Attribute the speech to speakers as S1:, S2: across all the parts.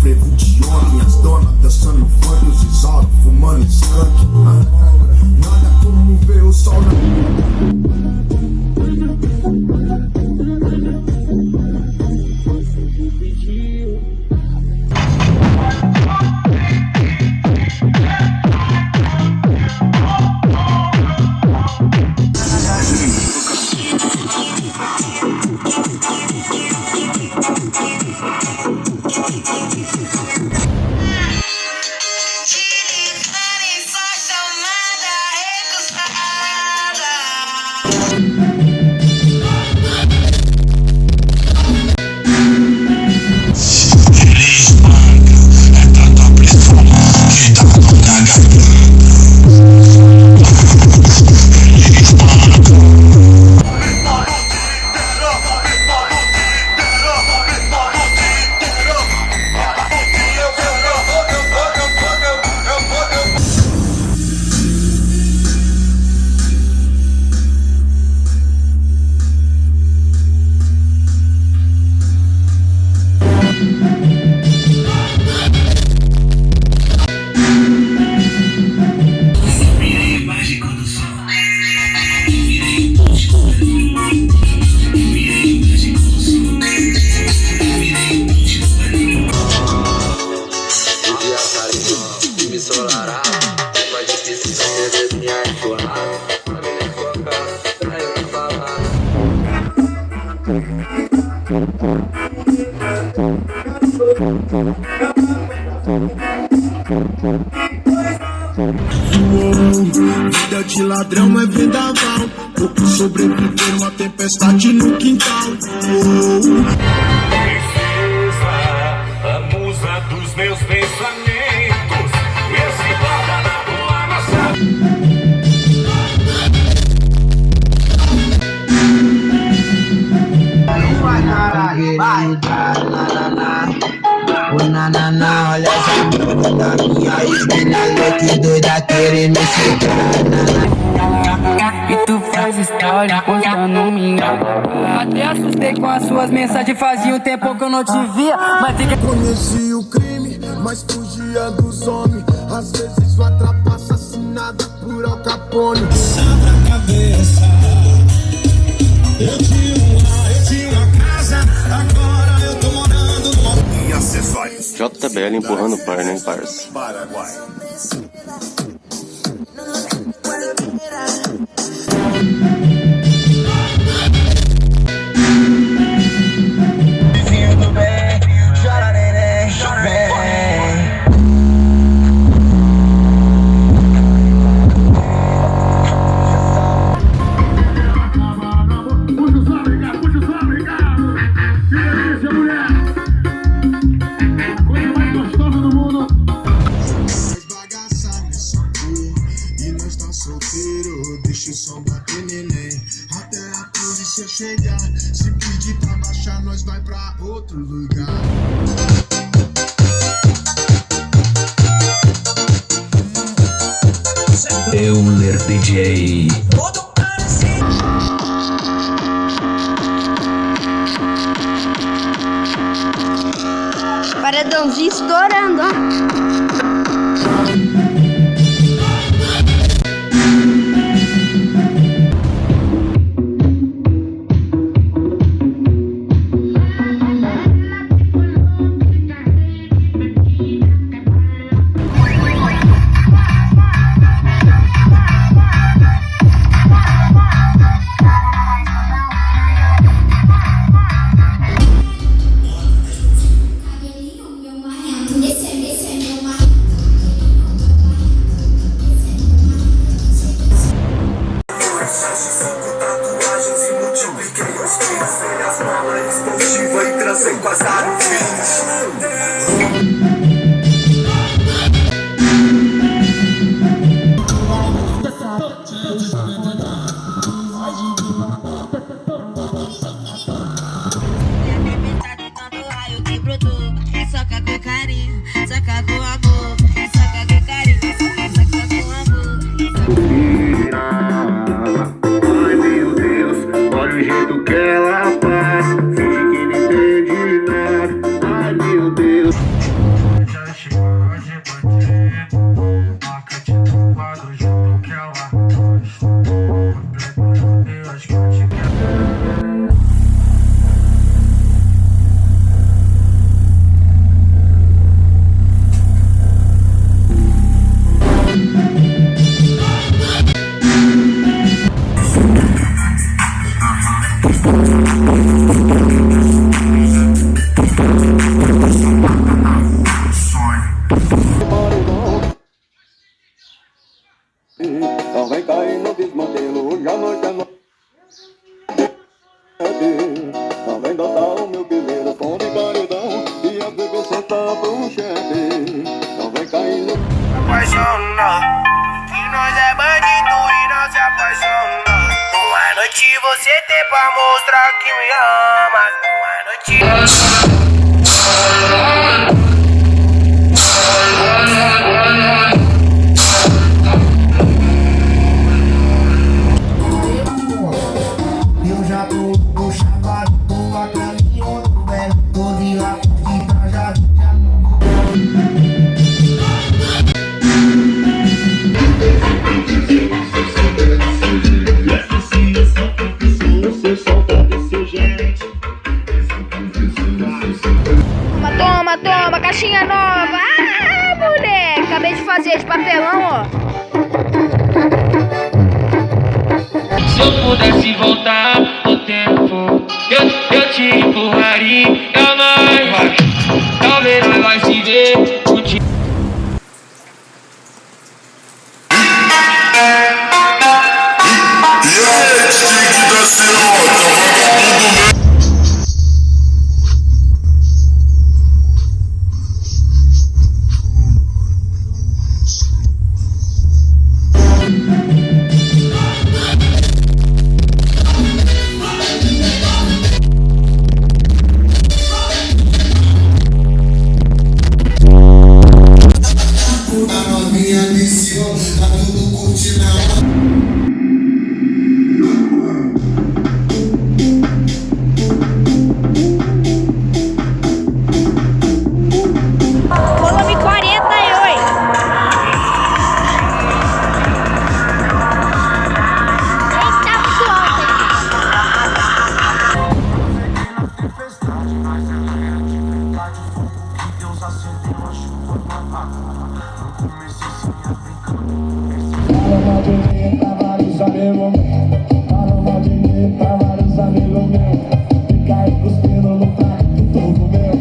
S1: frevo de homem, as donas dançando no funk, os isauros fumando skunk. Nada como ver o sol vida de ladrão é vendaval, pouco sobreviver uma tempestade no quintal.
S2: Princesa, a musa dos meus pensamentos, esse guarda na tua maçã.
S3: Olha essa bunda na minha esquina, que doida querendo me chegar.
S4: E tu faz história postando minha. Até assustei com as suas mensagens, fazia um tempo que eu não te via. Mas fica.
S1: Conheci o crime, mas fugia dos homens. Às vezes o atrapa assassinada por Al Capone.
S5: Abra a cabeça. Eu tinha uma casa, agora eu tô morando numa.
S1: E acessórios.
S6: JBL empurrando o par, né, parça?
S1: Paraguai.
S3: Vizinho do bem, chora neném, vem.
S1: Deixa o som bater, neném. Até a polícia chegar. Se pedir pra baixar, nós vai pra outro lugar.
S5: Euler DJ.
S7: Paredãozinho estourando, ó.
S2: Do jeito que ela faz, finge que não entende nada. Ai meu Deus.
S8: Não vem cair no desmantelo, já não quer. Não vem dançar o meu pileiro com de caridão e a bebê sentar pro chefe. Não vem cair no...
S9: Apaixona, que nós é bandido e não se apaixona. Uma noite você tem pra mostrar que me ama. Uma noite...
S3: Eu já tô chapado, tô a caminho, outro velho, tô de lá, de trajado, já
S7: Toma, toma, caixinha nova. Ah, moleque, acabei de fazer de papelão, ó.
S4: Se eu pudesse voltar no tempo, eu te empurraria mais. Talvez nós vai se ver um dia.
S7: Volume 48. Eita, muito alto aqui.
S5: Fala de mim pra vários amigos meus. Fala de mim pra vários amigos meus. Fica aí cuspindo no prato todo meu.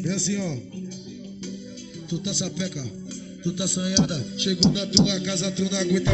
S1: É assim, ó. Tu tá sapeca, tu tá sonhada. Chegou na tua casa, tu não aguenta.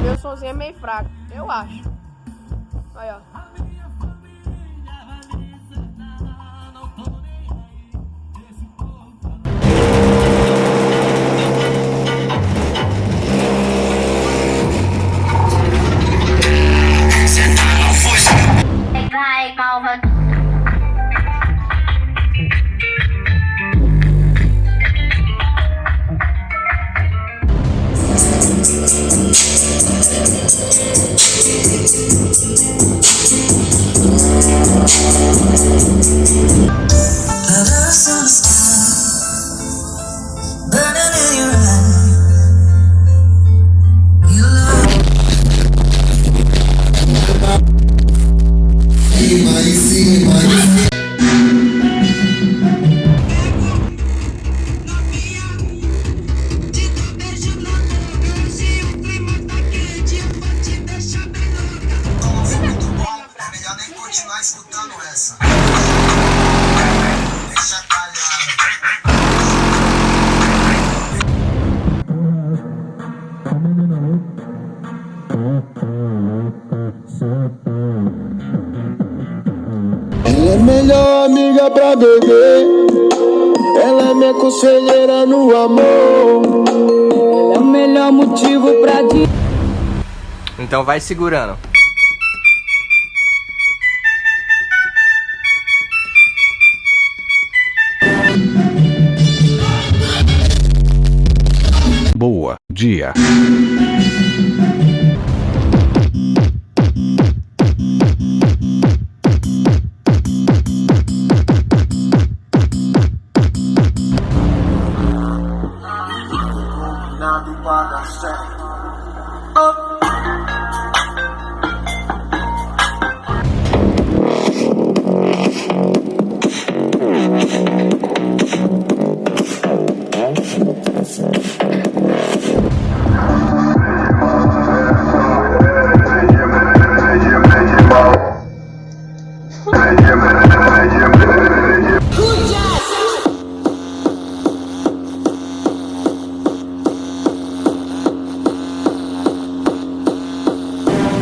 S7: Meu somzinho é meio fraco, eu acho. Aí, ó.
S10: Vai, calma.
S1: Te dou beijo na boca, se o clima tá quente, eu vou te deixar
S3: escutando essa. Deixa calhar.
S5: Ela é melhor amiga pra beber. Ela é minha conselheira no amor.
S10: Ela é o melhor motivo pra dizer.
S11: Então vai segurando.
S12: Boa dia.
S3: Nada vai dar certo.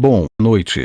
S12: Boa noite.